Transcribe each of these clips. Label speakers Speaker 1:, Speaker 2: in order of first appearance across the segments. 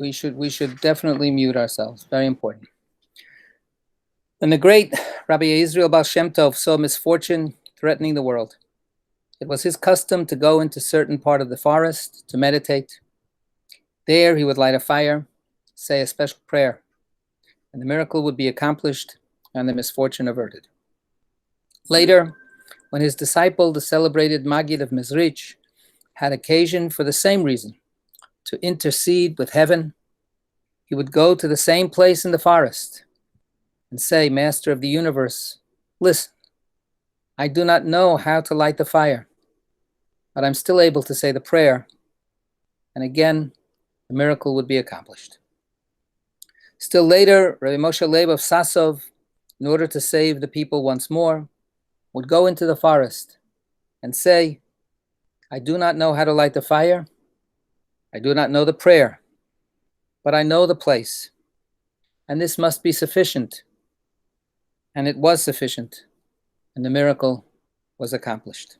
Speaker 1: We should definitely mute ourselves. Very important. When the great Rabbi Israel Baal Shem Tov saw misfortune threatening the world, it was his custom to go into certain part of the forest to meditate. There he would light a fire, say a special prayer, and the miracle would be accomplished and the misfortune averted. Later, when his disciple, the celebrated Maggid of Mezrich, had occasion for the same reason, to intercede with heaven, he would go to the same place in the forest and say, Master of the universe, listen, I do not know how to light the fire, but I'm still able to say the prayer, and again, the miracle would be accomplished. Still later, Rabbi Moshe Leib of Sasov, in order to save the people once more, would go into the forest and say, I do not know how to light the fire, I do not know the prayer, but I know the place, and this must be sufficient. And it was sufficient, and the miracle was accomplished.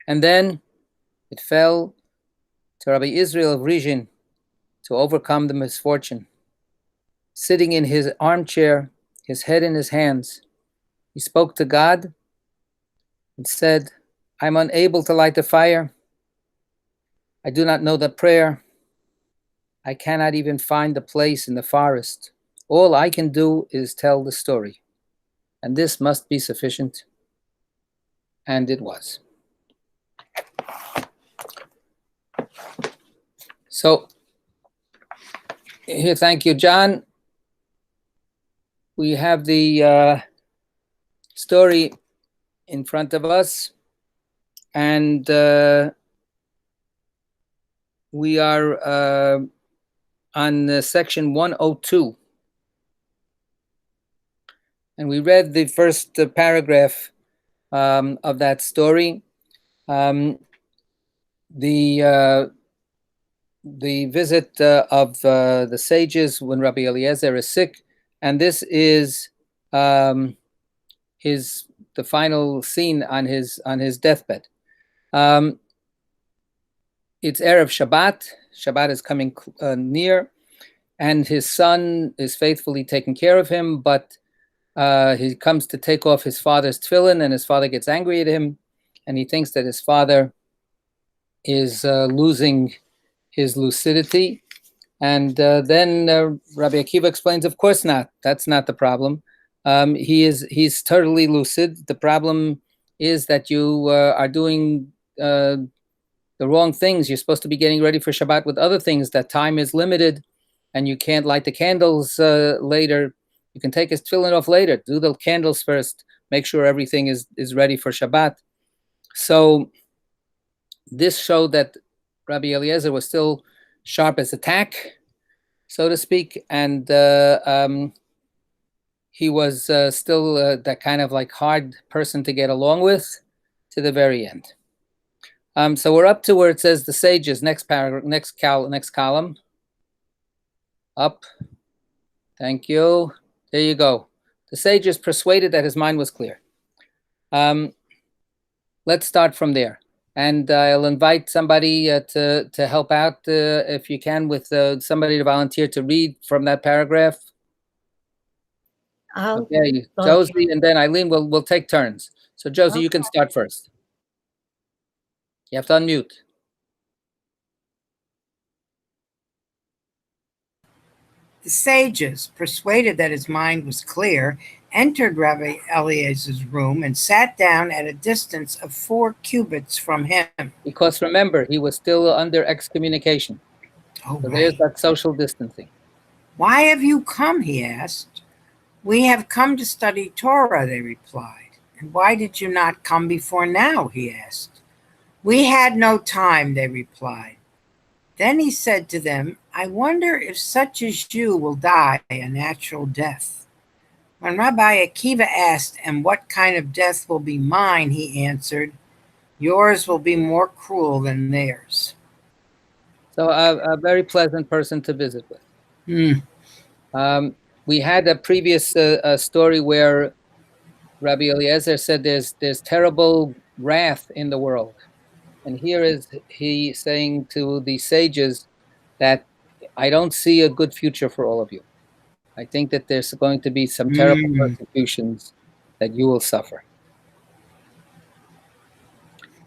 Speaker 1: And then it fell to Rabbi Israel of Rizhin to overcome the misfortune. Sitting in his armchair, his head in his hands, he spoke to God and said, I'm unable to light the fire. I do not know the prayer. I cannot even find the place in the forest. All I can do is tell the story. And this must be sufficient. And it was. So, here, thank you, John. We have the story in front of us. And we are on section 102. And we read the first paragraph of that story. The visit of the sages when Rabbi Eliezer is sick, and this is the final scene on his deathbed. It's Erev Shabbat. Shabbat is coming near, and his son is faithfully taking care of him, but he comes to take off his father's tefillin, and his father gets angry at him, and he thinks that his father is losing his lucidity. And then Rabbi Akiva explains, of course not. That's not the problem. He's totally lucid. The problem is that you are doing the wrong things. You're supposed to be getting ready for Shabbat with other things. That time is limited, and you can't light the candles later. You can take his tefillin off later. Do the candles first. Make sure everything is ready for Shabbat. So this showed that Rabbi Eliezer was still sharp as a tack, so to speak, and he was still that kind of like hard person to get along with to the very end. So we're up to where it says the sages. Next paragraph, next column. Up. Thank you. There you go. The sages persuaded that his mind was clear. Let's start from there. And I'll invite somebody to help out, if you can, with somebody to volunteer to read from that paragraph. Okay, Josie, and then Eileen will take turns. So Josie, you can start first. You have to unmute.
Speaker 2: The sages, persuaded that his mind was clear, entered Rabbi Eliezer's room and sat down at a distance of 4 cubits from him.
Speaker 1: Because remember, he was still under excommunication.
Speaker 2: Oh,
Speaker 1: so
Speaker 2: right.
Speaker 1: There's that social distancing.
Speaker 2: Why have you come, he asked. We have come to study Torah, they replied. And why did you not come before now, he asked. We had no time, they replied. Then he said to them, I wonder if such as you will die a natural death. When Rabbi Akiva asked, and what kind of death will be mine, he answered, yours will be more cruel than theirs.
Speaker 1: So a very pleasant person to visit with. We had a previous story where Rabbi Eliezer said there's terrible wrath in the world. And here is he saying to the sages that I don't see a good future for all of you. I think that there's going to be some terrible persecutions that you will suffer.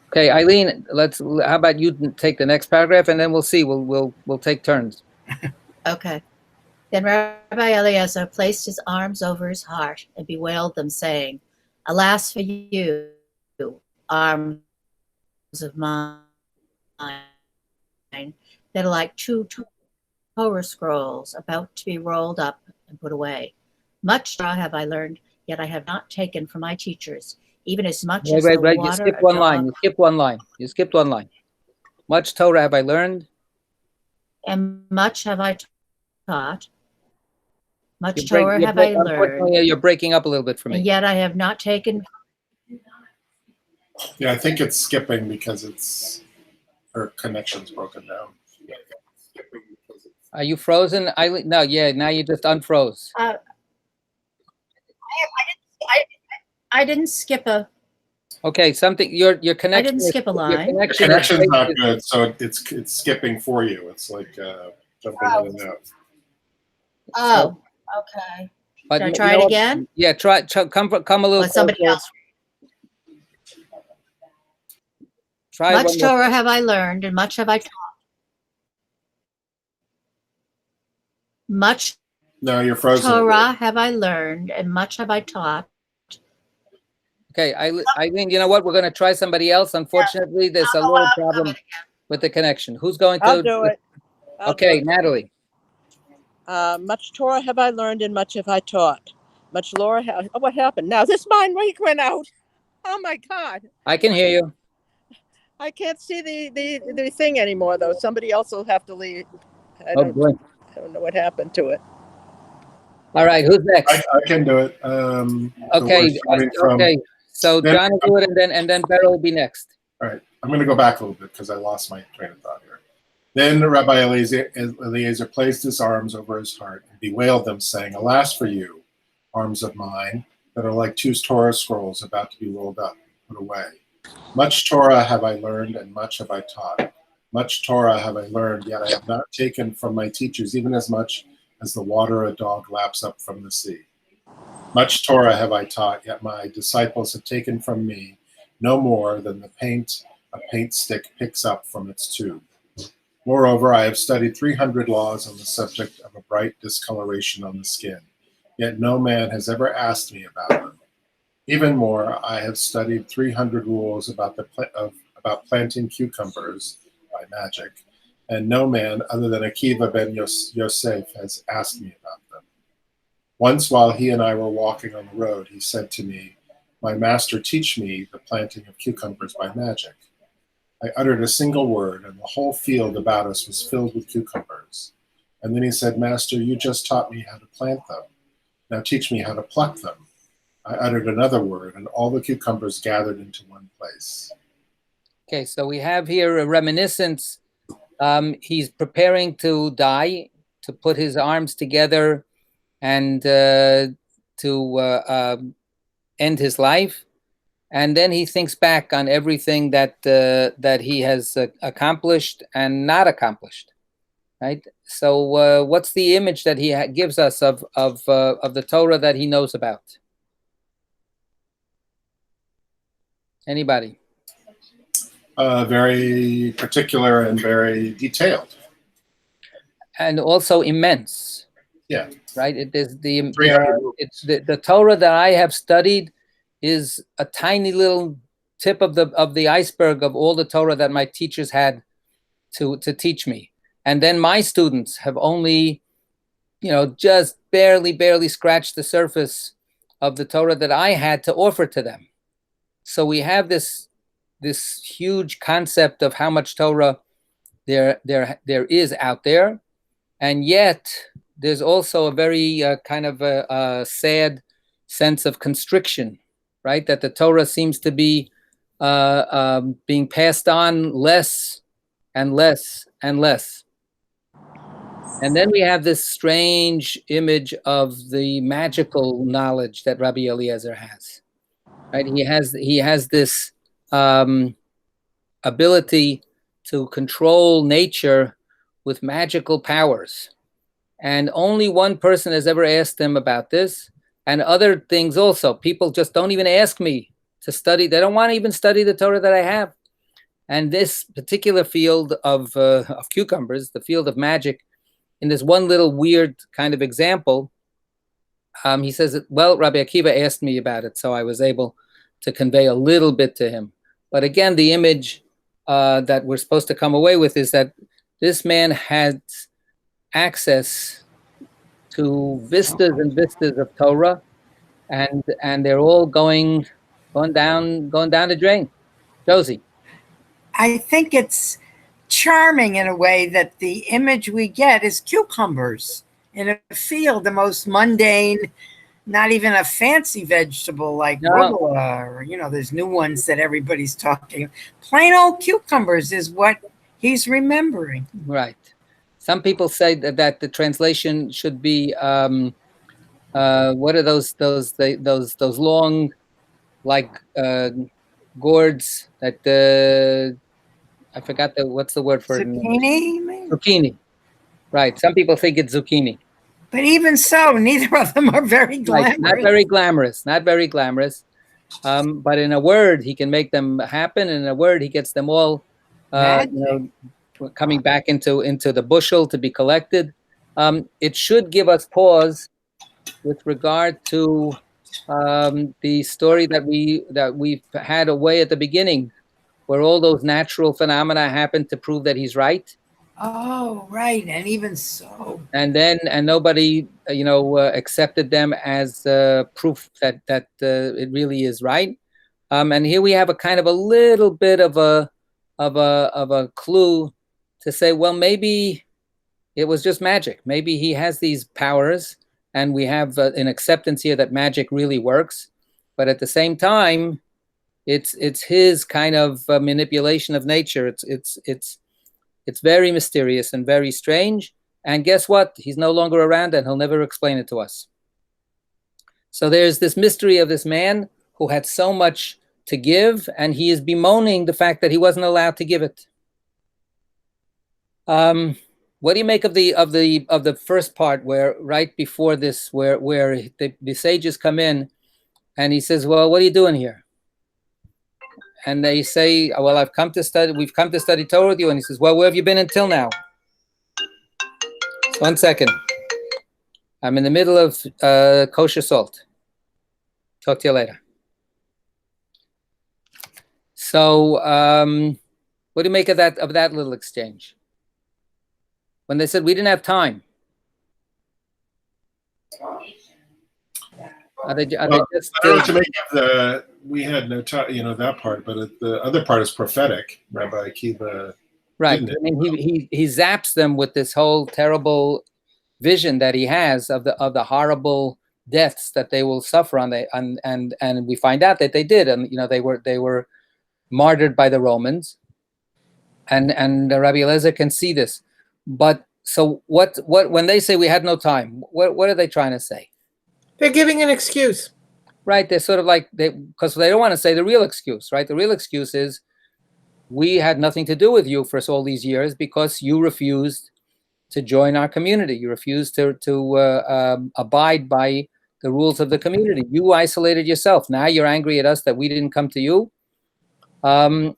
Speaker 1: Okay, Eileen, how about you take the next paragraph, and then we'll see. We'll take turns.
Speaker 3: Okay. Then Rabbi Eliezer placed his arms over his heart and bewailed them, saying, "Alas for you, arms of mine, that are like two Torah scrolls about to be rolled up and put away. Much Torah have I learned, yet I have not taken from my teachers, even as much as the
Speaker 1: Wait.
Speaker 3: water."
Speaker 1: You skipped one line. You skipped one line. Much Torah have I learned.
Speaker 3: And much have I taught. Much Torah have I learned.
Speaker 1: Unfortunately, you're breaking up a little bit for me.
Speaker 3: And yet I have not taken.
Speaker 4: Yeah, I think it's skipping because her connection's broken down.
Speaker 1: Are you frozen? No, yeah. Now you just unfroze.
Speaker 3: I didn't skip a.
Speaker 1: Okay, something your connection.
Speaker 3: I didn't skip a line.
Speaker 4: The connection's not good, so it's skipping for you. It's like jumping in and out.
Speaker 3: Oh, okay.
Speaker 1: But
Speaker 3: Should I try it again?
Speaker 1: Yeah, come a little.
Speaker 3: Somebody else.
Speaker 1: Try
Speaker 3: much Torah have I learned, and much have I taught. Much.
Speaker 4: No, you're frozen.
Speaker 3: Torah have I learned, and much have I taught.
Speaker 1: Okay, Eileen, you know what? We're going to try somebody else. Unfortunately, there's a little problem with the connection. Who's going to?
Speaker 5: I'll do it.
Speaker 1: Okay, Natalie.
Speaker 5: Much Torah have I learned, and much have I taught. Much Laura have. Oh, what happened? Now this mine mic went out. Oh my God!
Speaker 1: I can hear you.
Speaker 5: I can't see the thing anymore, though. Somebody else will have to leave. I
Speaker 1: don't
Speaker 5: know what happened to it.
Speaker 1: All right, who's next?
Speaker 4: I can do it.
Speaker 1: Okay. Okay. So John will do it, and then Beryl will be next.
Speaker 4: All right. I'm going to go back a little bit because I lost my train of thought here. Then Rabbi Eliezer placed his arms over his heart and bewailed them, saying, "Alas for you, arms of mine, that are like two Torah scrolls about to be rolled up and put away. Much Torah have I learned, and much have I taught. Much Torah have I learned, yet I have not taken from my teachers even as much as the water a dog laps up from the sea. Much Torah have I taught, yet my disciples have taken from me no more than the paint a paint stick picks up from its tube. Moreover, I have studied 300 laws on the subject of a bright discoloration on the skin, yet no man has ever asked me about them. Even more, I have studied 300 rules about planting cucumbers by magic, and no man other than Akiva ben Yosef has asked me about them. Once while he and I were walking on the road, he said to me, 'My master, teach me the planting of cucumbers by magic.' I uttered a single word, and the whole field about us was filled with cucumbers. And then he said, 'Master, you just taught me how to plant them. Now teach me how to pluck them.' I uttered another word, and all the cucumbers gathered into one place."
Speaker 1: Okay, so we have here a reminiscence. He's preparing to die, to put his arms together and to end his life. And then he thinks back on everything that he has accomplished and not accomplished, right? So what's the image that he gives us of the Torah that he knows about? Anybody?
Speaker 4: Very particular and very detailed.
Speaker 1: And also immense.
Speaker 4: Yeah.
Speaker 1: Right? It is the Torah that I have studied is a tiny little tip of the iceberg of all the Torah that my teachers had to teach me. And then my students have only, just barely scratched the surface of the Torah that I had to offer to them. So we have this huge concept of how much Torah there is out there, and yet there's also a very kind of a sad sense of constriction, right? That the Torah seems to be being passed on less and less and less. And then we have this strange image of the magical knowledge that Rabbi Eliezer has. Right? He has this ability to control nature with magical powers. And only one person has ever asked him about this, and other things also. People just don't even ask me to study. They don't want to even study the Torah that I have. And this particular field of cucumbers, the field of magic, in this one little weird kind of example, he says, well, Rabbi Akiva asked me about it, so I was able to convey a little bit to him. But again, the image that we're supposed to come away with is that this man had access to vistas and vistas of Torah, and they're all going down the drain. Josie.
Speaker 2: I think it's charming in a way that the image we get is cucumbers in a field, the most mundane, not even a fancy vegetable like rubella, or there's new ones that everybody's talking. Plain old cucumbers is what he's remembering.
Speaker 1: Right. Some people say that the translation should be what are those long, like gourds that I forgot what's the word for
Speaker 2: zucchini?
Speaker 1: it? Zucchini. Right. Some people think it's zucchini.
Speaker 2: But even so, neither of them are very glamorous.
Speaker 1: Right. Not very glamorous. Not very glamorous. But in a word, he can make them happen. In a word, he gets them all coming back into the bushel to be collected. It should give us pause with regard to the story that we've had away at the beginning, where all those natural phenomena happen to prove that he's right.
Speaker 2: Oh, right, and even so.
Speaker 1: And nobody, accepted them as proof that it really is right. And here we have a kind of a little bit of a clue to say, well, maybe it was just magic. Maybe he has these powers, and we have an acceptance here that magic really works. But at the same time, it's his kind of manipulation of nature. It's very mysterious and very strange. And guess what? He's no longer around, and he'll never explain it to us. So there's this mystery of this man who had so much to give, and he is bemoaning the fact that he wasn't allowed to give it. What do you make of the first part, where right before this, where the sages come in, and he says, "Well, what are you doing here?" And they say, "Well, we've come to study Torah with you." And he says, "Well, where have you been until now?" 1 second. I'm in the middle of kosher salt. Talk to you later. So, what do you make of that little exchange? When they said we didn't have time. Are they just?
Speaker 4: I don't know what to make of we had no time, that part, but the other part is prophetic. Rabbi Akiva,
Speaker 1: right? I mean, he zaps them with this whole terrible vision that he has of the horrible deaths that they will suffer and we find out that they did, and they were martyred by the Romans, and Rabbi Eliezer can see this. But so what when they say we had no time, what are they trying to say?
Speaker 6: They're giving an excuse.
Speaker 1: Right, they're sort of like, because they don't want to say the real excuse, right? The real excuse is, we had nothing to do with you for all these years because you refused to join our community. You refused to abide by the rules of the community. You isolated yourself. Now you're angry at us that we didn't come to you. And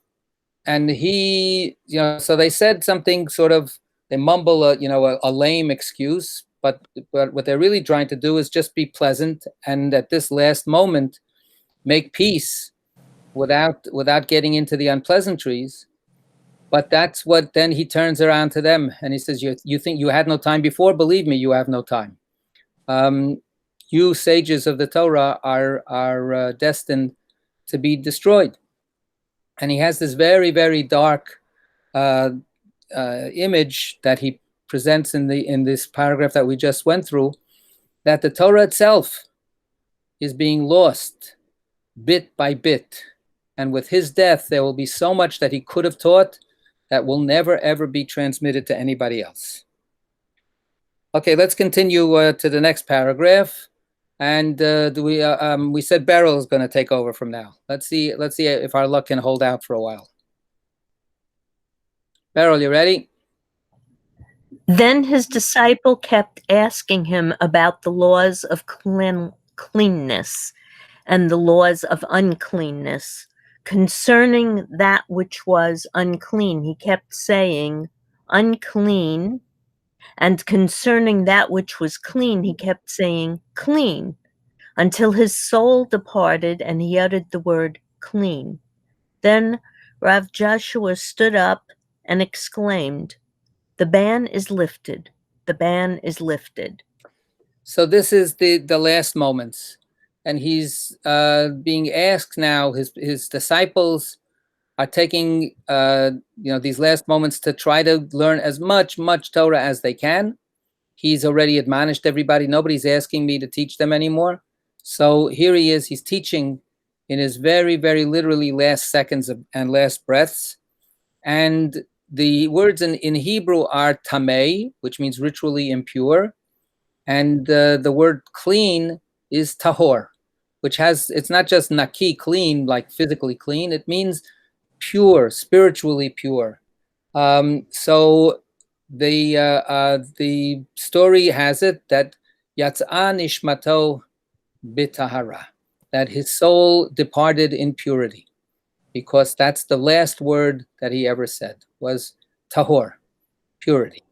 Speaker 1: he, so they said something sort of, they mumble a lame excuse. But what they're really trying to do is just be pleasant, and at this last moment, make peace without getting into the unpleasantries. But that's what then he turns around to them and he says, "You think you had no time before? Believe me, you have no time. You sages of the Torah are destined to be destroyed." And he has this very, very dark image that he presents in this paragraph that we just went through, that the Torah itself is being lost bit by bit, and with his death there will be so much that he could have taught that will never ever be transmitted to anybody else. Okay, let's continue to the next paragraph, and we said Beryl is going to take over from now. Let's see if our luck can hold out for a while. Beryl, you ready?
Speaker 7: Then his disciple kept asking him about the laws of cleanness and the laws of uncleanness. Concerning that which was unclean, he kept saying, unclean. And concerning that which was clean, he kept saying, clean, until his soul departed and he uttered the word clean. Then Rav Joshua stood up and exclaimed, "The ban is lifted. The ban is lifted."
Speaker 1: So this is the last moments, and he's being asked now. His disciples are taking these last moments to try to learn as much Torah as they can. He's already admonished everybody. Nobody's asking me to teach them anymore. So here he is. He's teaching in his very, very literally last seconds and last breaths. And the words in Hebrew are tamei, which means ritually impure. And the word clean is tahor, which it's not just naki, clean, like physically clean. It means pure, spiritually pure. So the story has it that Yatsa nishmato bitahara, that his soul departed in purity, because that's the last word that he ever said was tahor, purity.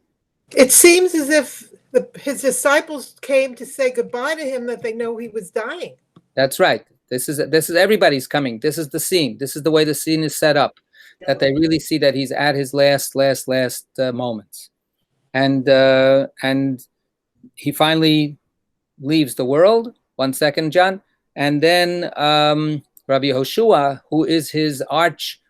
Speaker 6: It seems as if his disciples came to say goodbye to him, that they know he was dying.
Speaker 1: That's right. This is everybody's coming. This is the scene. This is the way the scene is set up, that they really see that he's at his last moments, and he finally leaves the world. 1 second, John, and then Rabbi Yehoshua, who is his arch,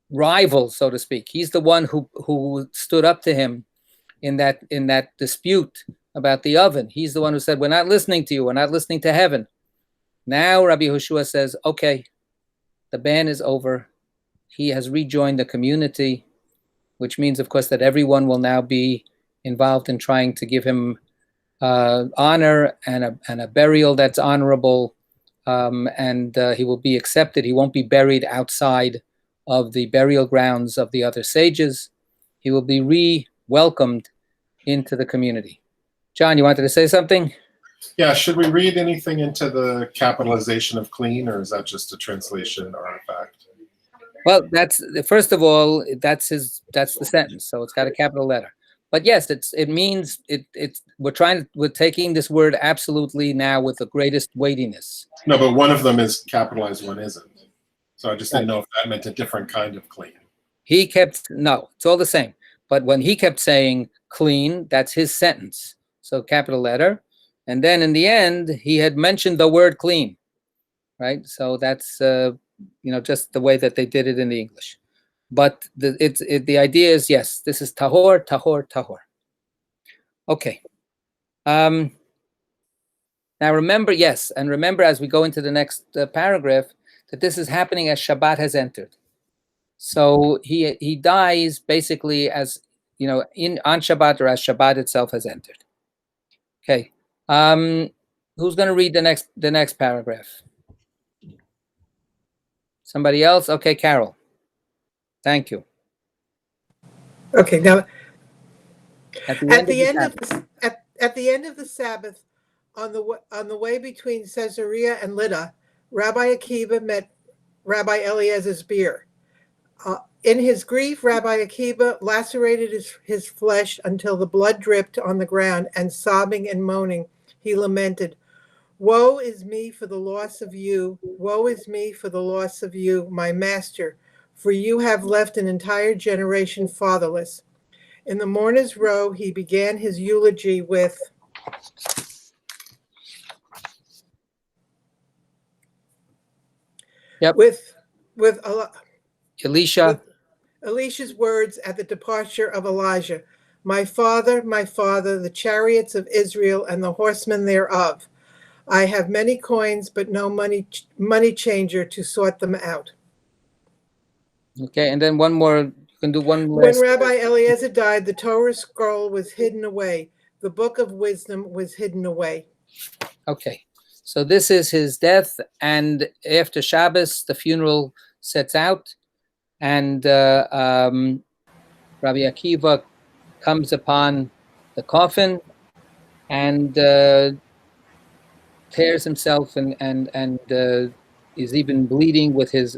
Speaker 1: rival, so to speak. He's the one who stood up to him in that dispute about the oven. He's the one who said, "We're not listening to you. We're not listening to heaven." Now Rabbi Yehoshua says, "Okay, the ban is over. He has rejoined the community," which means, of course, that everyone will now be involved in trying to give him honor and a burial that's honorable, and he will be accepted. He won't be buried outside of the burial grounds of the other sages. He will be re-welcomed into the community. John, you wanted to say something?
Speaker 4: Yeah, should we read anything into the capitalization of clean, or is that just a translation artifact?
Speaker 1: Well, first of all, that's the sentence, so it's got a capital letter. But yes, it means we're taking this word absolutely now with the greatest weightiness.
Speaker 4: No, but one of them is capitalized, one isn't. So I just didn't know if that meant a different kind of clean.
Speaker 1: No, it's all the same. But when he kept saying clean, that's his sentence. So capital letter. And then in the end, he had mentioned the word clean, right? So that's, just the way that they did it in the English. But the idea is, yes, this is tahor, tahor, tahor. Okay. Now remember, as we go into the next paragraph, that this is happening as Shabbat has entered. So he dies basically as, on Shabbat, or as Shabbat itself has entered. Okay. Who's going to read the next paragraph? Somebody else? Okay, Carol. Thank you.
Speaker 6: Okay, now
Speaker 1: At
Speaker 6: the end of the Sabbath, on the way between Caesarea and Lydda, Rabbi Akiva met Rabbi Eliezer's bier. In his grief, Rabbi Akiva lacerated his flesh until the blood dripped on the ground, and sobbing and moaning, he lamented, "Woe is me for the loss of you! Woe is me for the loss of you, my master! For you have left an entire generation fatherless." In the mourner's row, he began his eulogy with, with Elisha's words at the departure of Elijah. My father, the chariots of Israel and the horsemen thereof. I have many coins, but no money changer to sort them out."
Speaker 1: Okay, and then one more. You can do one last.
Speaker 6: When Rabbi Eliezer died, the Torah scroll was hidden away. The book of wisdom was hidden away.
Speaker 1: Okay, so this is his death, and after Shabbos, the funeral sets out, and Rabbi Akiva comes upon the coffin and tears himself and is even bleeding with his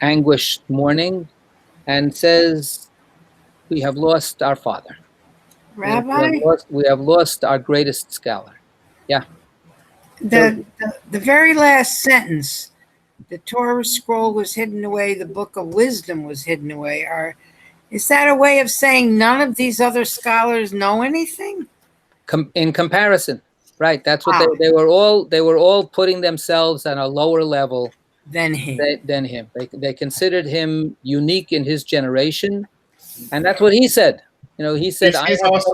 Speaker 1: anguished mourning, and says, "We have lost our father.
Speaker 2: Rabbi,
Speaker 1: We have lost our greatest scholar." Yeah.
Speaker 2: the very last sentence, the Torah scroll was hidden away, the book of wisdom was hidden away. Is that a way of saying none of these other scholars know anything?
Speaker 1: In comparison, right? That's what they were all putting themselves on a lower level
Speaker 2: Than him.
Speaker 1: than him. They considered him unique in his generation, and that's what he said. He said, "I have
Speaker 4: also,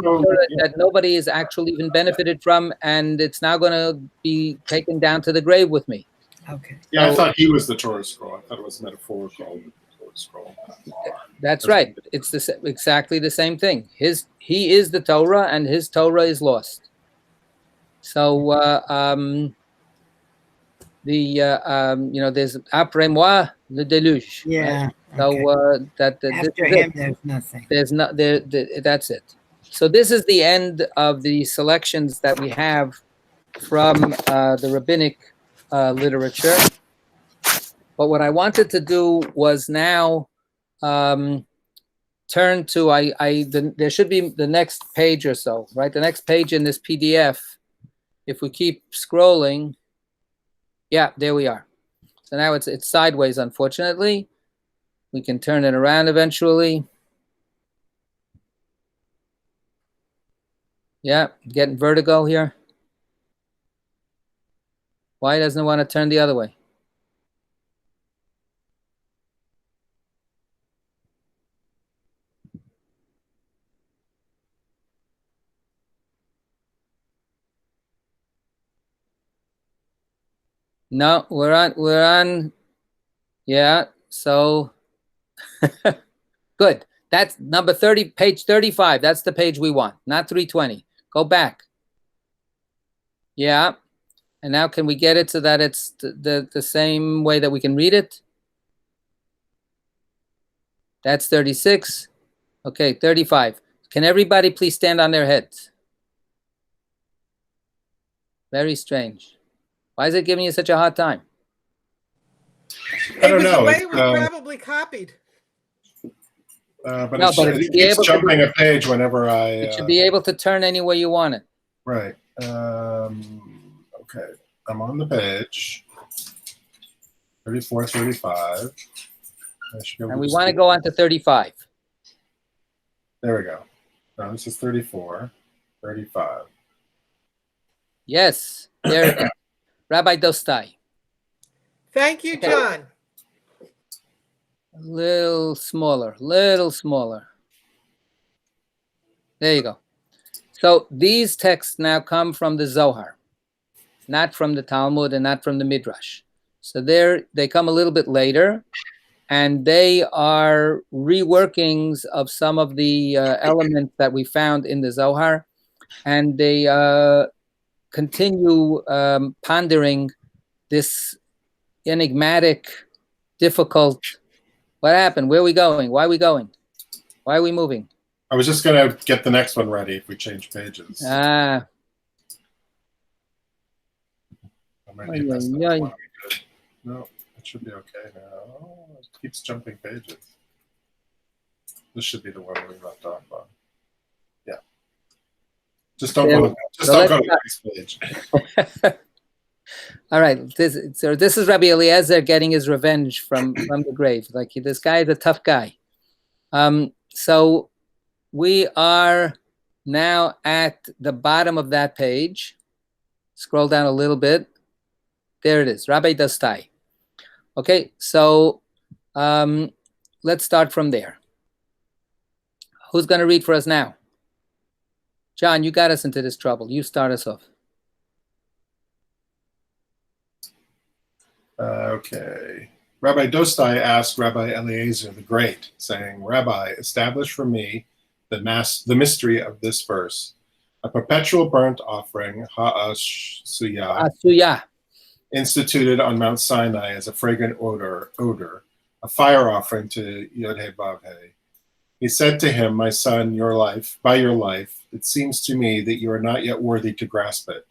Speaker 1: that nobody has actually even benefited from, and it's now going to be taken down to the grave with me."
Speaker 2: Okay.
Speaker 4: Yeah, I thought he was the Torah scroll. I thought it was metaphorical. Torah scroll.
Speaker 1: That's right. It's exactly the same thing. He is the Torah, and his Torah is lost. So there's après moi le déluge.
Speaker 2: Yeah.
Speaker 1: Right? So
Speaker 2: after him, there's nothing.
Speaker 1: There's not there. That's it. So this is the end of the selections that we have from the rabbinic literature. But what I wanted to do was now turn to there should be the next page or so, right? The next page in this PDF. If we keep scrolling, yeah, there we are. So now it's sideways, unfortunately. We can turn it around eventually. Yeah, getting vertigo here. Why doesn't it want to turn the other way? No, we're on. Yeah, so good. That's number 30, page 35. That's the page we want, not 320. Go back. Yeah. And now can we get it so that it's the same way that we can read it? That's 36. Okay, 35. Can everybody please stand on their heads? Very strange. Why is it giving you such a hard time?
Speaker 4: I don't know.
Speaker 6: The way it was probably copied.
Speaker 4: But it keeps jumping a page whenever I...
Speaker 1: It should be able to turn any way you want it.
Speaker 4: Right. Okay. I'm on the page. 34, 35.
Speaker 1: And we want to go on to 35.
Speaker 4: There we go. No, this is 34, 35.
Speaker 1: Yes. There it is. Rabbi Dostai.
Speaker 6: Thank you, John.
Speaker 1: A little smaller, little smaller. There you go. So these texts now come from the Zohar, not from the Talmud and not from the Midrash. So they come a little bit later, and they are reworkings of some of the elements that we found in the Zohar, and they continue pondering this enigmatic, difficult. What happened? Where are we going? Why are we going? Why are we moving?
Speaker 4: I was just going to get the next one ready if we change pages.
Speaker 1: Ah.
Speaker 4: No, it should be okay now. Oh, it keeps jumping pages. This should be the one we left off on. Yeah. Just don't go to the next page.
Speaker 1: All right. This is Rabbi Eliezer getting his revenge from the grave. Like, this guy is a tough guy. So we are now at the bottom of that page. Scroll down a little bit. There it is, Rabbi Dostai. Okay, so let's start from there. Who's going to read for us now? John, you got us into this trouble. You start us off.
Speaker 4: Okay. Rabbi Dostai asked Rabbi Eliezer the Great, saying, Rabbi, establish for me the mystery of this verse. A perpetual burnt offering, ha'asuyah, instituted on Mount Sinai as a fragrant odor a fire offering to Yod-Heh-Vav-Heh. He said to him, "My son, by your life, it seems to me that you are not yet worthy to grasp it.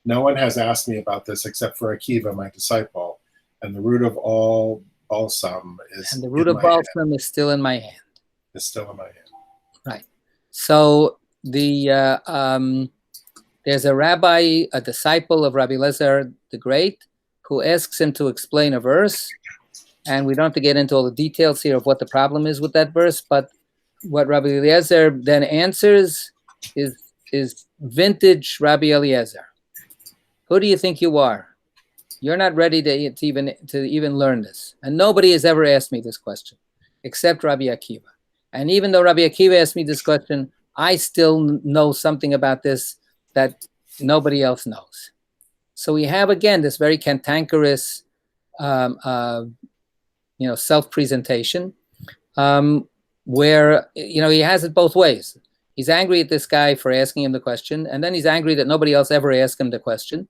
Speaker 4: No one has asked me about this except for Akiva, my disciple, and the root of all balsam is
Speaker 1: And the root of balsam is still in my hand.
Speaker 4: Is still in my hand."
Speaker 1: Right. So there's a rabbi, a disciple of Rabbi Eliezer the Great, who asks him to explain a verse. And we don't have to get into all the details here of what the problem is with that verse, but what Rabbi Eliezer then answers is vintage Rabbi Eliezer. Who do you think you are? You're not ready to even learn this. And nobody has ever asked me this question, except Rabbi Akiva. And even though Rabbi Akiva asked me this question, I still know something about this that nobody else knows. So we have, again, this very cantankerous self-presentation, where, he has it both ways. He's angry at this guy for asking him the question, and then he's angry that nobody else ever asked him the question.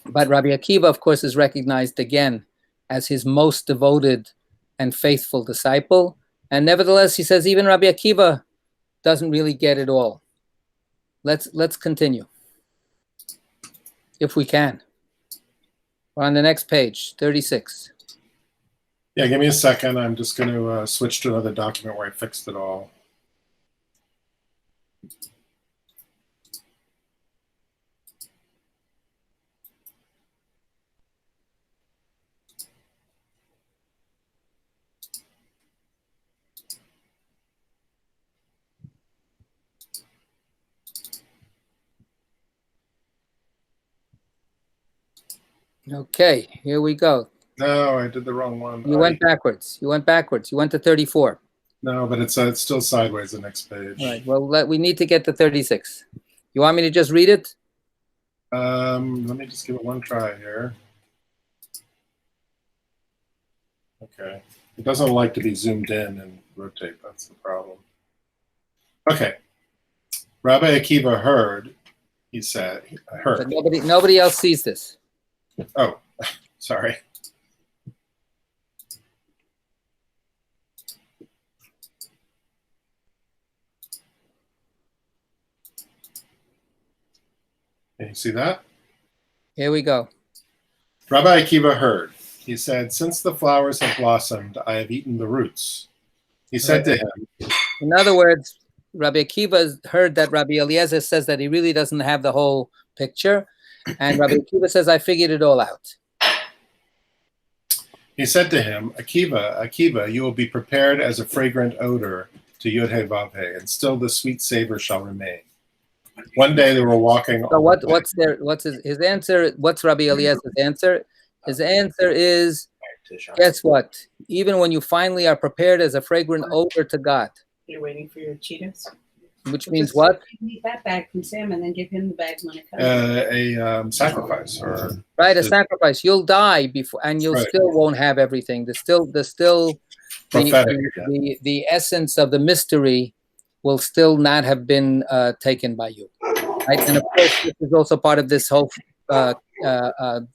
Speaker 1: But Rabbi Akiva, of course, is recognized again as his most devoted and faithful disciple. And nevertheless, he says, even Rabbi Akiva doesn't really get it all. Let's continue, if we can. We're on the next page, 36.
Speaker 4: Yeah, give me a second. I'm just going to switch to another document where I fixed it all.
Speaker 1: Okay, here we go.
Speaker 4: No, I did the wrong one.
Speaker 1: You went backwards. You went to 34.
Speaker 4: No, but it's still sideways, the next page.
Speaker 1: All right, well, we need to get to 36. You want me to just read it?
Speaker 4: Let me just give it one try here. Okay. It doesn't like to be zoomed in and rotate. That's the problem. Okay. Rabbi Akiva heard, he said,
Speaker 1: But nobody else sees this.
Speaker 4: Oh, sorry. Can you see that?
Speaker 1: Here we go.
Speaker 4: Rabbi Akiva heard. He said, "Since the flowers have blossomed, I have eaten the roots." He said to him.
Speaker 1: In other words, Rabbi Akiva heard that Rabbi Eliezer says that he really doesn't have the whole picture. And Rabbi Akiva says, I figured it all out.
Speaker 4: He said to him, Akiva, you will be prepared as a fragrant odor to Yod-Heh-Vav-Heh, and still the sweet savor shall remain. One day they were walking.
Speaker 1: So what's his answer? What's Rabbi Eliezer's answer? His answer is, guess what? Even when you finally are prepared as a fragrant odor to God.
Speaker 8: You're waiting for your Cheetos?
Speaker 1: Which means what?
Speaker 8: Leave that bag from Sam and then give him the bags when it comes.
Speaker 4: A sacrifice, or
Speaker 1: right, a sacrifice. You'll die before, and you'll still won't have everything. The essence of the mystery will still not have been taken by you. Right? And of course, this is also part of this whole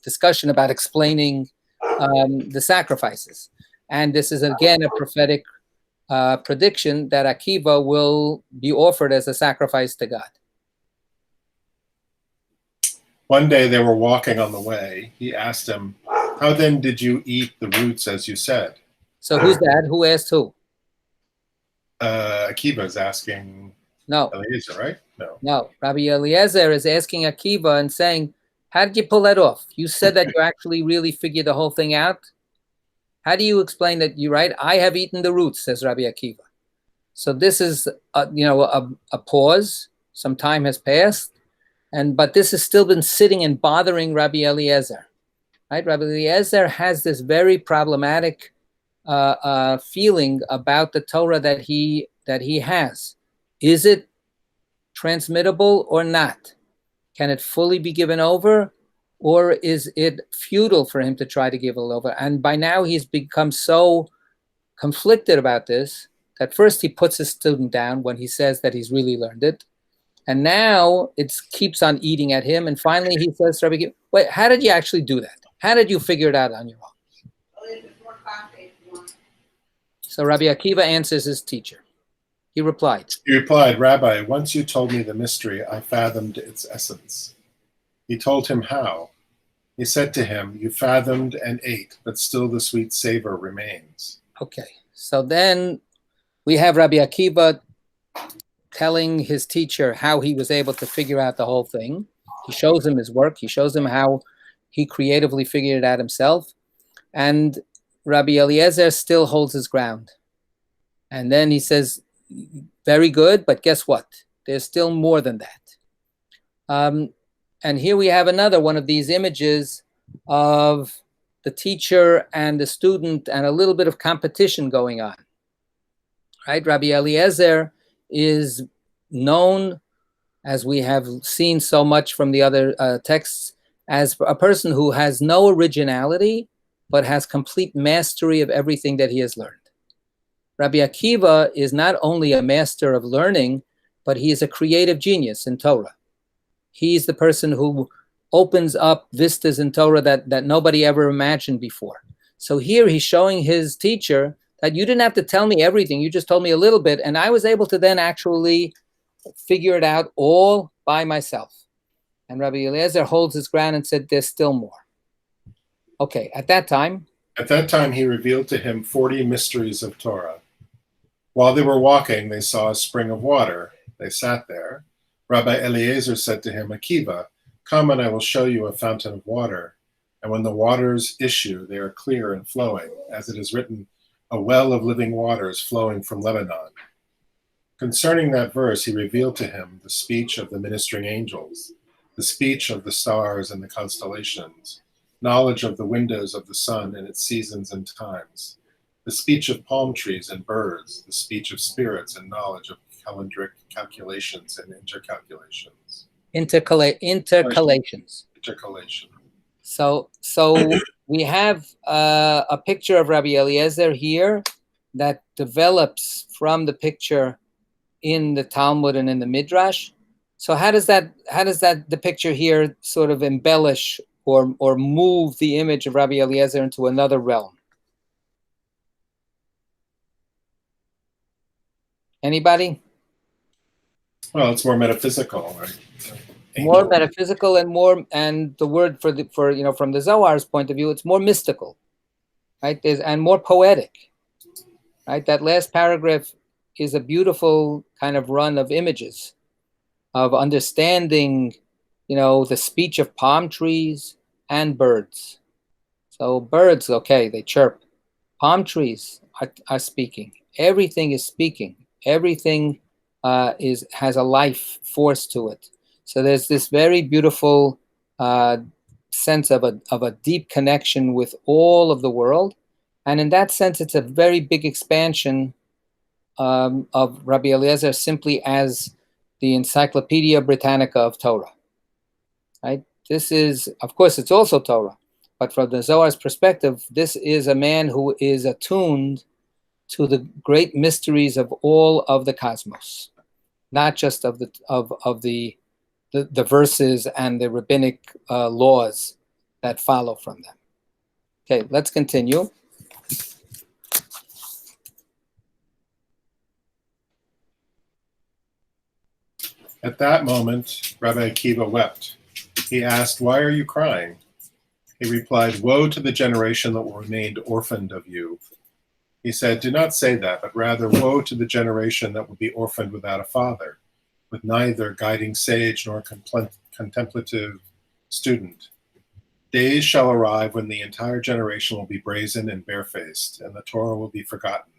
Speaker 1: discussion about explaining the sacrifices. And this is again a prophetic prediction that Akiva will be offered as a sacrifice to God.
Speaker 4: One day they were walking on the way. He asked him, "How then did you eat the roots as you said?"
Speaker 1: So who's that? Who asked who?
Speaker 4: Akiva is asking.
Speaker 1: No.
Speaker 4: Eliezer, right?
Speaker 1: No. Rabbi Eliezer is asking Akiva and saying, how did you pull that off? You said that you actually really figured the whole thing out. How do you explain that you right? I have eaten the roots, says Rabbi Akiva. So this is, a pause. Some time has passed, but this has still been sitting and bothering Rabbi Eliezer. Right? Rabbi Eliezer has this very problematic feeling about the Torah that he has. Is it transmittable or not? Can it fully be given over, or is it futile for him to try to give it over? And by now he's become so conflicted about this that first he puts his student down when he says that he's really learned it. And now it keeps on eating at him. And finally he says, Rabbi, wait, how did you actually do that? How did you figure it out on your own? So Rabbi Akiva answers his teacher. He replied,
Speaker 4: Rabbi, once you told me the mystery, I fathomed its essence. He told him how. He said to him, you fathomed and ate, but still the sweet savor remains.
Speaker 1: Okay, so then we have Rabbi Akiva telling his teacher how he was able to figure out the whole thing. He shows him his work. He shows him how he creatively figured it out himself. And Rabbi Eliezer still holds his ground. And then he says, very good, but guess what? There's still more than that. And here we have another one of these images of the teacher and the student and a little bit of competition going on. Right? Rabbi Eliezer is known, as we have seen so much from the other texts, as a person who has no originality, but has complete mastery of everything that he has learned. Rabbi Akiva is not only a master of learning, but he is a creative genius in Torah. He's the person who opens up vistas in Torah that nobody ever imagined before. So here he's showing his teacher that you didn't have to tell me everything, you just told me a little bit, and I was able to then actually figure it out all by myself. And Rabbi Eliezer holds his ground and said, there's still more. Okay, at that time,
Speaker 4: he revealed to him 40 mysteries of Torah. While they were walking, they saw a spring of water. They sat there. Rabbi Eliezer said to him, Akiva, come and I will show you a fountain of water. And when the waters issue, they are clear and flowing, as it is written, a well of living waters flowing from Lebanon. Concerning that verse, he revealed to him the speech of the ministering angels, the speech of the stars and the constellations, knowledge of the windows of the sun and its seasons and times, the speech of palm trees and birds, the speech of spirits and knowledge of calendric calculations and intercalations.
Speaker 1: Intercalations. So we have a picture of Rabbi Eliezer here that develops from the picture in the Talmud and in the Midrash. So how does the picture here sort of embellish or move the image of Rabbi Eliezer into another realm? Anybody?
Speaker 4: Well, it's more metaphysical, right?
Speaker 1: More metaphysical and the word for from the Zohar's point of view, it's more mystical, right? And more poetic, right? That last paragraph is a beautiful kind of run of images of understanding, the speech of palm trees and birds. So birds, okay, they chirp. Palm trees are speaking. Everything is speaking. Everything has a life force to it. So there's this very beautiful sense of a deep connection with all of the world. And in that sense, it's a very big expansion of Rabbi Eliezer simply as the Encyclopedia Britannica of Torah. Right? This is, of course, it's also Torah. But from the Zohar's perspective, this is a man who is attuned to the great mysteries of all of the cosmos, not just of the verses and the rabbinic laws that follow from them. Okay, let's continue.
Speaker 4: At that moment, Rabbi Akiva wept. He asked, why are you crying? He replied, woe to the generation that will remain orphaned of you. He said, do not say that, but rather woe to the generation that will be orphaned without a father, with neither guiding sage nor contemplative student. Days shall arrive when the entire generation will be brazen and barefaced, and the Torah will be forgotten,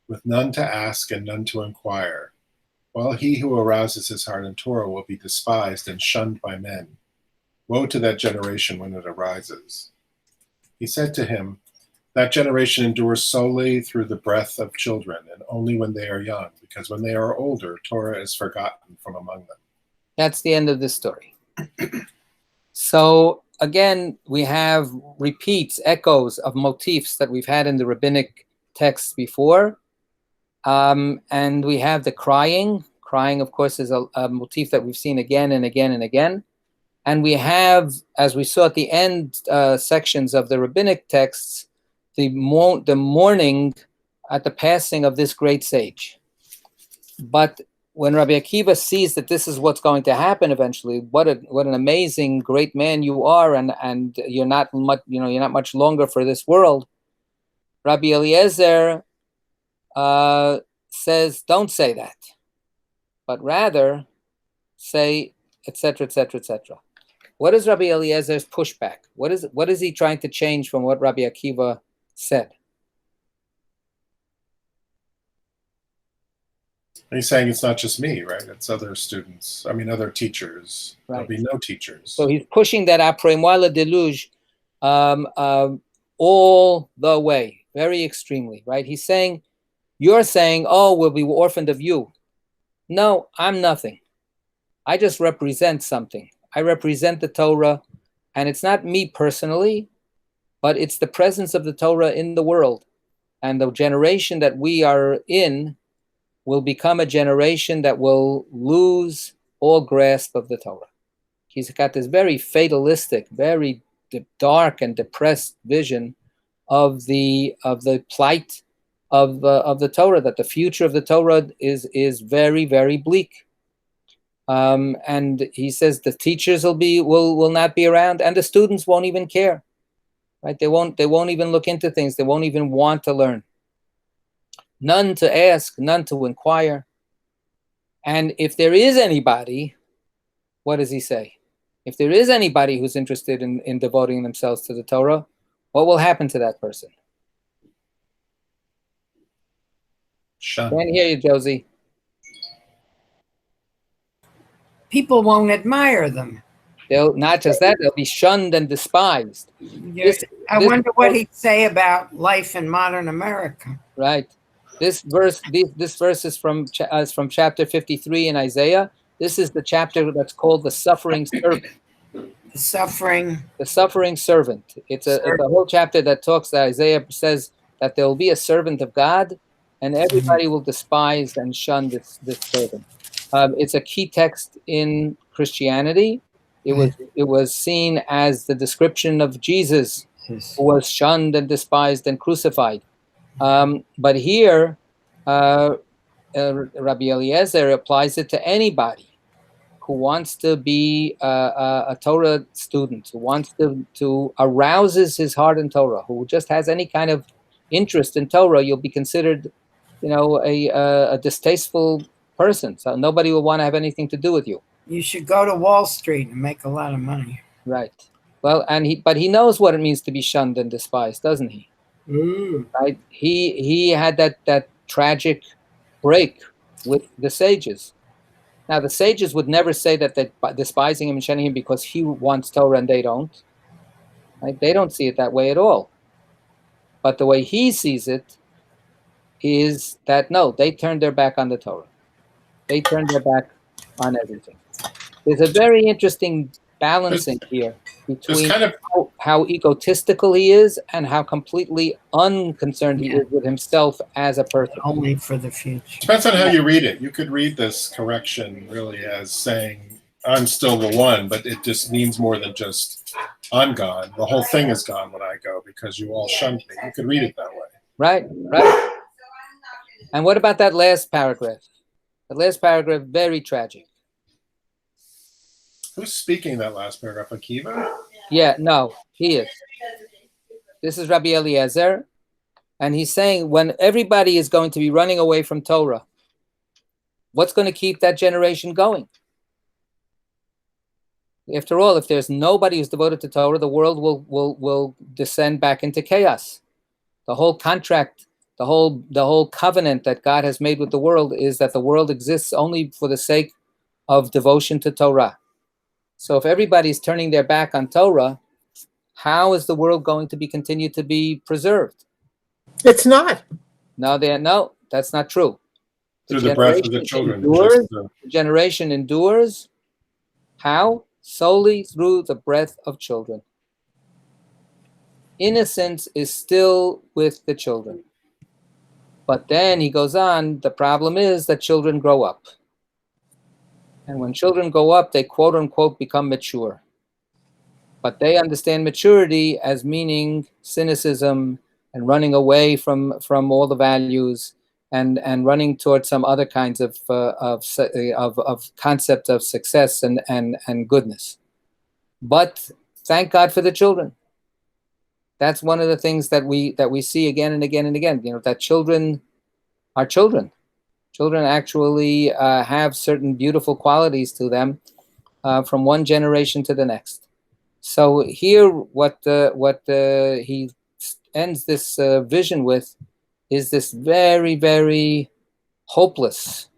Speaker 4: with none to ask and none to inquire, while he who arouses his heart in Torah will be despised and shunned by men. Woe to that generation when it arises. He said to him, that generation endures solely through the breath of children, and only when they are young, because when they are older, Torah is forgotten from among them.
Speaker 1: That's the end of the story. So again, we have repeats, echoes of motifs that we've had in the rabbinic texts before. And we have the crying. Crying, of course, is a motif that we've seen again and again and again. And we have, as we saw at the end sections of the rabbinic texts, the mourning at the passing of this great sage. But when Rabbi Akiva sees that this is what's going to happen eventually, what an amazing great man you are, and you're not much longer for this world. Rabbi Eliezer says, don't say that, but rather say, etc., etc., etc. What is Rabbi Eliezer's pushback? What is he trying to change from what Rabbi Akiva said?
Speaker 4: He's saying it's not just me, right? It's other students. I mean, other teachers.
Speaker 1: Right.
Speaker 4: There'll be no teachers.
Speaker 1: So he's pushing that après moi le déluge all the way, very extremely, right? He's saying, you're saying, oh, we'll be orphaned of you. No, I'm nothing. I just represent something. I represent the Torah, and it's not me personally, but it's the presence of the Torah in the world. And the generation that we are in will become a generation that will lose all grasp of the Torah. He's got this very fatalistic, very dark and depressed vision of the plight of the Torah, that the future of the Torah is very, very bleak. And he says the teachers will not be around, and the students won't even care. Right? They won't even look into things. They won't even want to learn. None to ask, none to inquire. And if there is anybody, what does he say? If there is anybody who's interested in devoting themselves to the Torah, what will happen to that person?
Speaker 4: Shun.
Speaker 1: Can't hear you, Josie.
Speaker 2: People won't admire them.
Speaker 1: They'll not just that, they'll be shunned and despised.
Speaker 2: I wonder what he'd say about life in modern America.
Speaker 1: Right. This verse is from chapter 53 in Isaiah. This is the chapter that's called the suffering servant.
Speaker 2: The suffering
Speaker 1: servant. It's a whole chapter that talks, that Isaiah says that there will be a servant of God, and everybody will despise and shun this servant. It's a key text in Christianity. It was seen as the description of Jesus, who was shunned and despised and crucified. But here, Rabbi Eliezer applies it to anybody who wants to be a Torah student, who wants to arouses his heart in Torah, who just has any kind of interest in Torah. You'll be considered, a distasteful person. So nobody will want to have anything to do with you.
Speaker 2: You should go to Wall Street and make a lot of money.
Speaker 1: Right. Well, but he knows what it means to be shunned and despised, doesn't he? Right. He had that tragic break with the sages. Now, the sages would never say that they're despising him and shunning him because he wants Torah and they don't. Right? They don't see it that way at all. But the way he sees it is that, no, they turned their back on the Torah. They turned their back on everything. There's a very interesting balancing here between how egotistical he is and how completely unconcerned he is with himself as a person.
Speaker 2: Only for the future.
Speaker 4: Depends on how you read it. You could read this correction really as saying, I'm still the one, but it just means more than just, I'm gone. The whole thing is gone when I go because you all shunned me. You could read it that way.
Speaker 1: Right. And what about that last paragraph? The last paragraph, very tragic.
Speaker 4: Who's speaking that last paragraph? Akiva?
Speaker 1: Yeah, no, he is. This is Rabbi Eliezer, and he's saying when everybody is going to be running away from Torah, what's going to keep that generation going? After all, if there's nobody who's devoted to Torah, the world will descend back into chaos. The whole contract, the whole covenant that God has made with the world is that the world exists only for the sake of devotion to Torah. So if everybody's turning their back on Torah, how is the world going to be continued to be preserved?
Speaker 6: It's not.
Speaker 1: No, that's not true.
Speaker 4: Through the breath of the children.
Speaker 1: The generation endures. How? Solely through the breath of children. Innocence is still with the children. But then he goes on, the problem is that children grow up. And when children grow up, they quote unquote become mature. But they understand maturity as meaning cynicism, and running away from all the values, and running towards some other kinds of concept of success and goodness. But thank God for the children. That's one of the things that we see again and again and again. That children are children. Children actually have certain beautiful qualities to them from one generation to the next. So here, what he ends this vision with is this very, very hopeless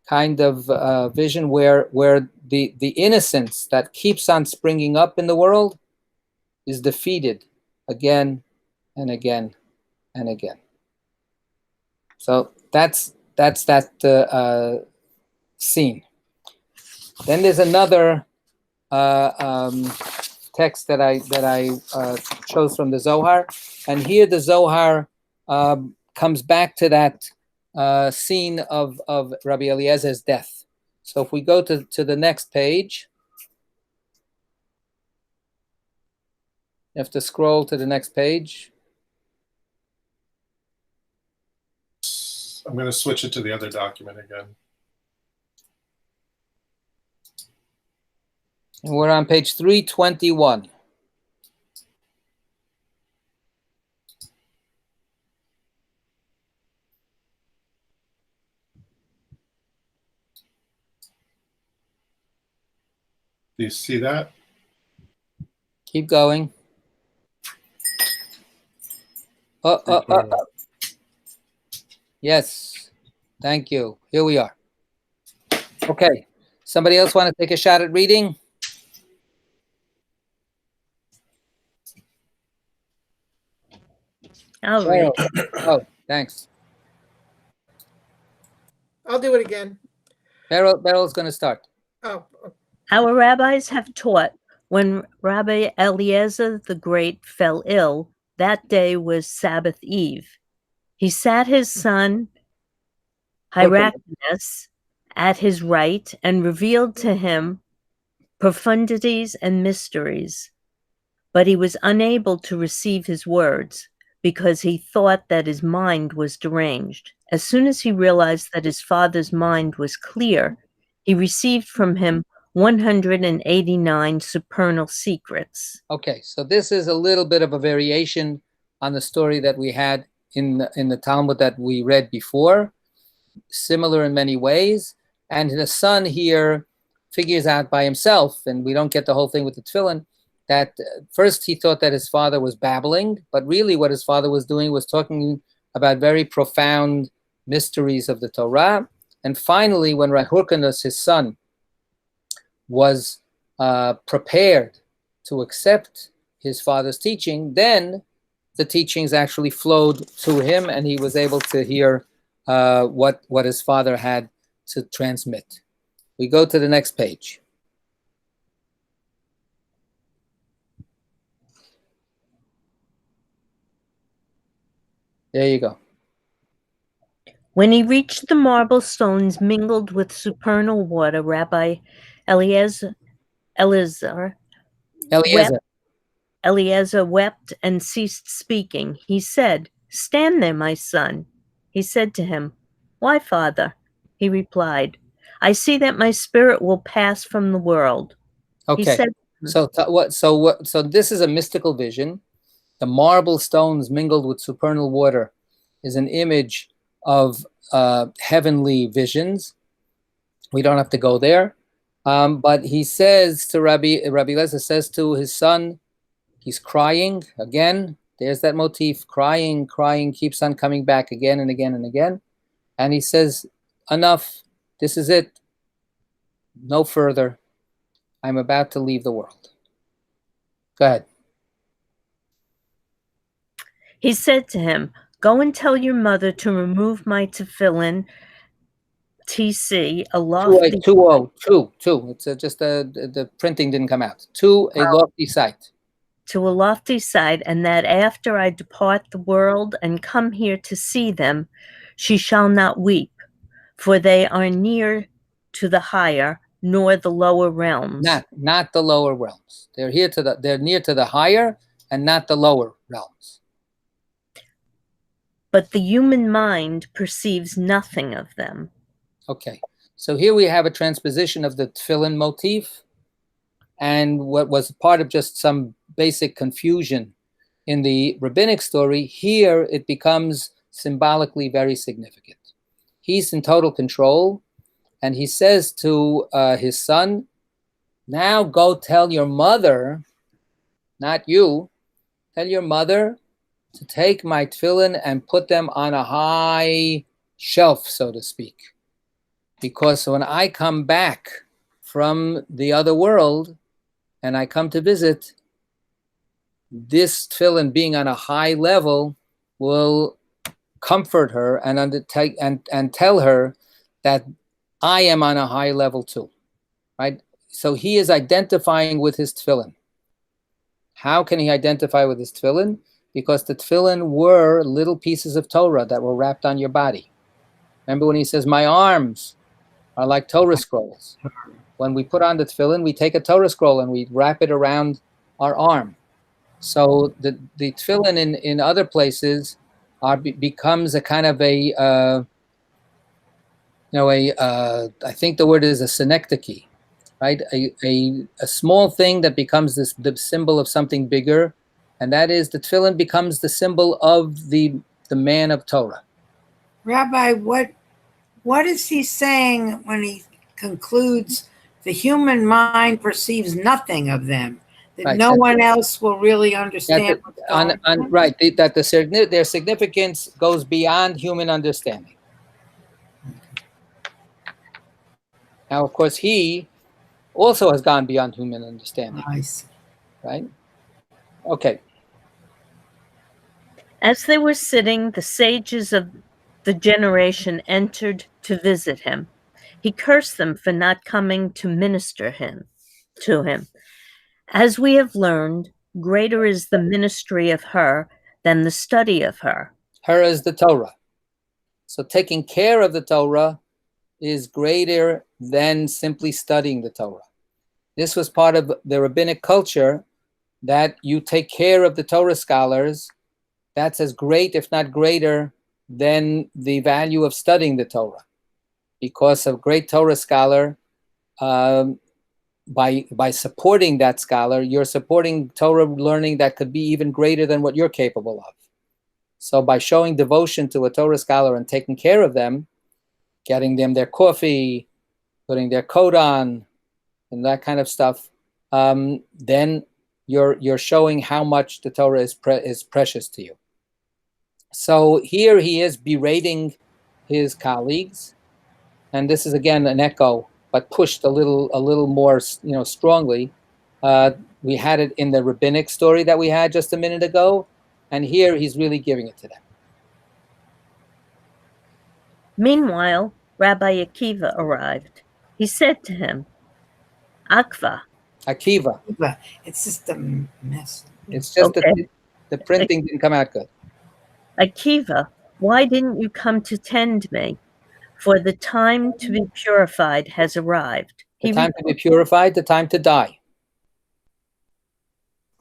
Speaker 1: kind of vision where the innocence that keeps on springing up in the world is defeated again and again and again. So that's that scene. Then there's another text that I chose from the Zohar, and here the Zohar comes back to that scene of Rabbi Eliezer's death. So if we go to the next page, you have to scroll to the next page.
Speaker 4: I'm going to switch it to the other document again.
Speaker 1: And we're on page 321.
Speaker 4: Do you see that?
Speaker 1: Keep going. Yes. Thank you. Here we are. Okay. Somebody else want to take a shot at reading?
Speaker 7: I'll read.
Speaker 1: Oh, thanks.
Speaker 6: I'll do it again.
Speaker 1: Beryl's going to start.
Speaker 6: Oh,
Speaker 7: Our rabbis have taught when Rabbi Eliezer the Great fell ill, that day was Sabbath Eve. He sat his son Hyrcanus at his right and revealed to him profundities and mysteries, but he was unable to receive his words because he thought that his mind was deranged. As soon as he realized that his father's mind was clear, he received from him 189 supernal secrets.
Speaker 1: Okay, so this is a little bit of a variation on the story that we had in the Talmud that we read before, similar in many ways. And the son here figures out by himself, and we don't get the whole thing with the tefillin, that first he thought that his father was babbling, but really what his father was doing was talking about very profound mysteries of the Torah. And finally, when Hyrcanus, his son, was prepared to accept his father's teaching, then the teachings actually flowed to him, and he was able to hear what his father had to transmit. We go to the next page. There you go.
Speaker 7: When he reached the marble stones mingled with supernal water, Rabbi Eliezer wept and ceased speaking. He said, "Stand there, my son." He said to him, "Why, father?" He replied, "I see that my spirit will pass from the world."
Speaker 1: Okay.
Speaker 7: He said,
Speaker 1: So this is a mystical vision. The marble stones mingled with supernal water is an image of heavenly visions. We don't have to go there. But he says to Rabbi Eliezer says to his son, he's crying again. There's that motif, crying, keeps on coming back again and again and again. And he says, enough, this is it. No further. I'm about to leave the world. Go ahead.
Speaker 7: He said to him, "Go and tell your mother to remove my tefillin, TC, a lofty...
Speaker 1: 2. It's just the printing didn't come out. To a lofty site.
Speaker 7: To a lofty site, and that after I depart the world and come here to see them, she shall not weep, for they are near to the higher, nor the lower realms."
Speaker 1: Not the lower realms. They're near to the higher and not the lower realms.
Speaker 7: but the human mind perceives nothing of them.
Speaker 1: Okay, so here we have a transposition of the tefillin motif, and what was part of just some basic confusion in the rabbinic story, here it becomes symbolically very significant. He's in total control, and he says to his son, now go tell your mother, not you, tell your mother to take my tefillin and put them on a high shelf, so to speak. Because when I come back from the other world and I come to visit, this tefillin being on a high level will comfort her and undertake and tell her that I am on a high level too, right? So he is identifying with his tefillin. How can he identify with his tefillin? Because the tefillin were little pieces of Torah that were wrapped on your body. Remember when he says, my arms are like Torah scrolls. When we put on the tefillin, we take a Torah scroll and we wrap it around our arm. So the tefillin in other places becomes a kind of I think the word is a synecdoche, right? A small thing that becomes the symbol of something bigger, and that is the tefillin becomes the symbol of the man of Torah.
Speaker 2: Rabbi, what is he saying when he concludes the human mind perceives nothing of them? That
Speaker 1: right,
Speaker 2: no one else will really understand what's going on?
Speaker 1: Right, that their significance goes beyond human understanding. Now, of course, he also has gone beyond human understanding.
Speaker 2: I see.
Speaker 1: Right? Okay.
Speaker 7: As they were sitting, the sages of the generation entered to visit him. He cursed them for not coming to minister to him. As we have learned, greater is the ministry of her than the study of her.
Speaker 1: Her is the Torah. So taking care of the Torah is greater than simply studying the Torah. This was part of the rabbinic culture, that you take care of the Torah scholars. That's as great, if not greater, than the value of studying the Torah. Because a great Torah scholar, by supporting that scholar, you're supporting Torah learning that could be even greater than what you're capable of. So by showing devotion to a Torah scholar and taking care of them, getting them their coffee, putting their coat on, and that kind of stuff, then you're showing how much the Torah is precious to you. So here he is berating his colleagues, and this is again an echo, but pushed a little more, strongly. We had it in the rabbinic story that we had just a minute ago, and here he's really giving it to them.
Speaker 7: Meanwhile, Rabbi Akiva arrived. He said to him, Akiva.
Speaker 2: It's just a mess.
Speaker 1: It's just
Speaker 7: Okay.
Speaker 1: the printing didn't come out good.
Speaker 7: Akiva, why didn't you come to tend me? For the time to be purified has arrived.
Speaker 1: The time to be purified, the time to die.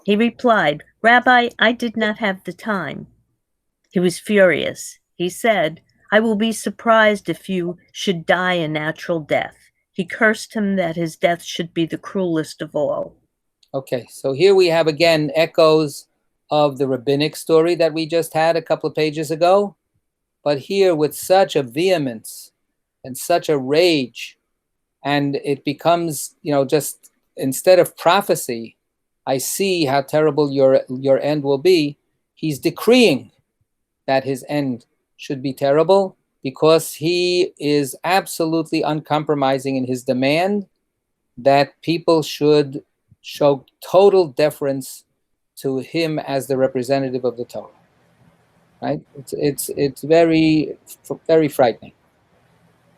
Speaker 7: He replied, Rabbi, I did not have the time. He was furious. He said, I will be surprised if you should die a natural death. He cursed him that his death should be the cruelest of all.
Speaker 1: Okay, so here we have again echoes of the rabbinic story that we just had a couple of pages ago, but here with such a vehemence and such a rage, and it becomes, just instead of prophecy, I see how terrible your end will be. He's decreeing that his end should be terrible, because he is absolutely uncompromising in his demand that people should show total deference to him as the representative of the Torah. Right? It's very, very frightening.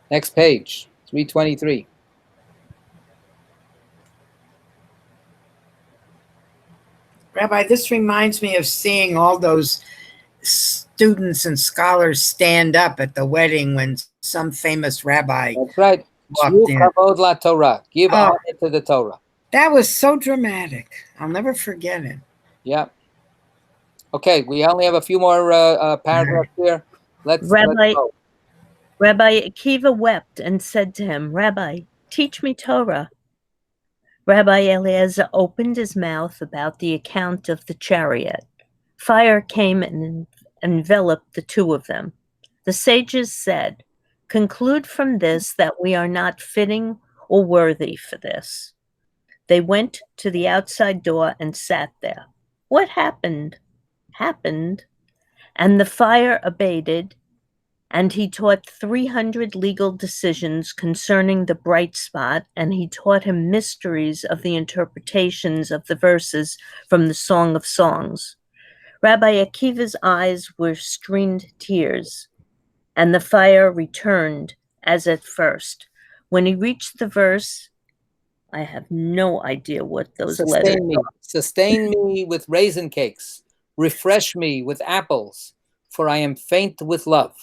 Speaker 1: Next page, 323.
Speaker 2: Rabbi, this reminds me of seeing all those students and scholars stand up at the wedding when some famous rabbi
Speaker 1: That's right.
Speaker 2: walked in.
Speaker 1: Kavod la Torah. Give honor to the Torah.
Speaker 2: That was so dramatic. I'll never forget it.
Speaker 1: Yeah. Okay, we only have a few more paragraphs here. Let's go.
Speaker 7: Rabbi Akiva wept and said to him, Rabbi, teach me Torah. Rabbi Eliezer opened his mouth about the account of the chariot. Fire came and enveloped the two of them. The sages said, conclude from this that we are not fitting or worthy for this. They went to the outside door and sat there. What happened? Happened. And the fire abated, and he taught 300 legal decisions concerning the bright spot, and he taught him mysteries of the interpretations of the verses from the Song of Songs. Rabbi Akiva's eyes were streamed tears, and the fire returned as at first. When he reached the verse, I have no idea what those letters are.
Speaker 1: Sustain me with raisin cakes. Refresh me with apples, for I am faint with love.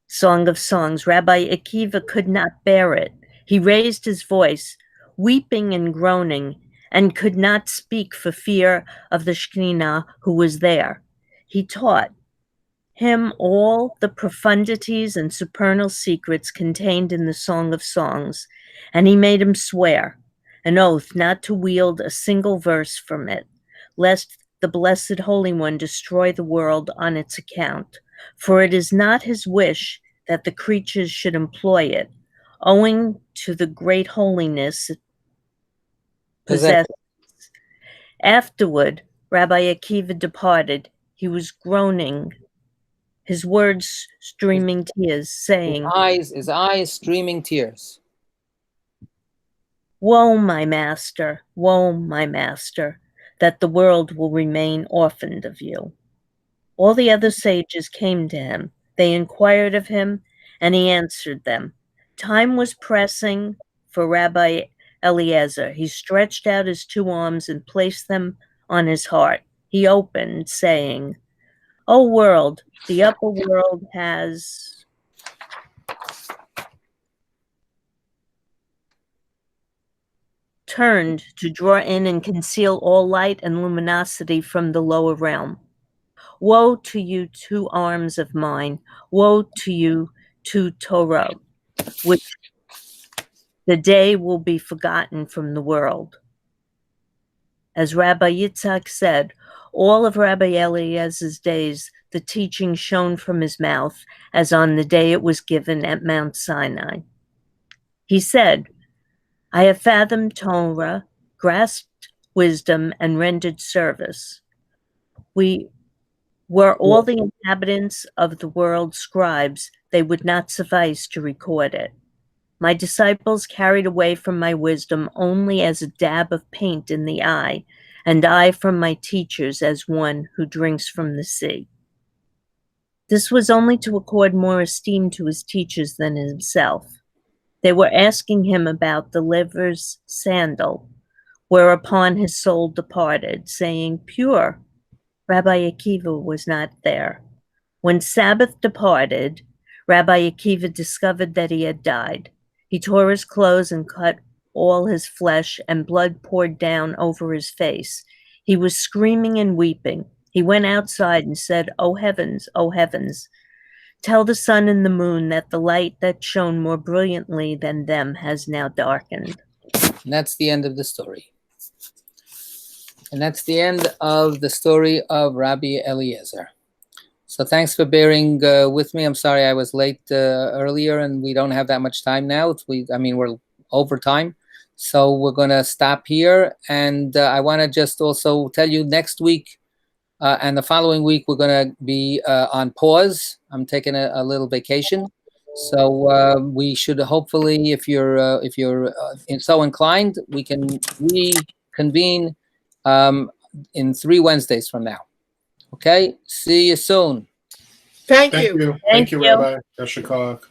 Speaker 7: Song of Songs. Rabbi Akiva could not bear it. He raised his voice, weeping and groaning, and could not speak for fear of the Shekhinah who was there. He taught him all the profundities and supernal secrets contained in the Song of Songs, and he made him swear an oath not to wield a single verse from it, lest the Blessed Holy One destroy the world on its account. For it is not his wish that the creatures should employ it, owing to the great holiness it possesses. Afterward, Rabbi Akiva departed. He was groaning, his words streaming tears, saying,
Speaker 1: His eyes streaming tears.
Speaker 7: woe, my master, that the world will remain orphaned of you. All the other sages came to him. They inquired of him, and he answered them. Time was pressing for Rabbi Eliezer. He stretched out his two arms and placed them on his heart. He opened, saying, O world, the upper world has turned to draw in and conceal all light and luminosity from the lower realm. Woe to you, two arms of mine. Woe to you, two Torah, which the day will be forgotten from the world. As Rabbi Yitzhak said, all of Rabbi Eliezer's days, the teaching shone from his mouth as on the day it was given at Mount Sinai. He said, I have fathomed Torah, grasped wisdom, and rendered service. Were all the inhabitants of the world scribes, they would not suffice to record it. My disciples carried away from my wisdom only as a dab of paint in the eye, and I from my teachers as one who drinks from the sea. This was only to accord more esteem to his teachers than himself. They were asking him about the lever's sandal, whereupon his soul departed, saying, pure. Rabbi Akiva was not there. When Sabbath departed, Rabbi Akiva discovered that he had died. He tore his clothes and cut all his flesh, and blood poured down over his face. He was screaming and weeping. He went outside and said, O heavens, tell the sun and the moon that the light that shone more brilliantly than them has now darkened.
Speaker 1: And that's the end of the story. And that's the end of the story of Rabbi Eliezer. So thanks for bearing with me. I'm sorry I was late earlier, and we don't have that much time now. We're over time. So we're going to stop here. And I want to just also tell you next week and the following week, we're going to be on pause. I'm taking a little vacation. So we should hopefully, if you're so inclined, we can reconvene in 3 Wednesdays from now. Okay? See you soon.
Speaker 6: Thank you.
Speaker 4: Thank you, Rabbi. Yashikov.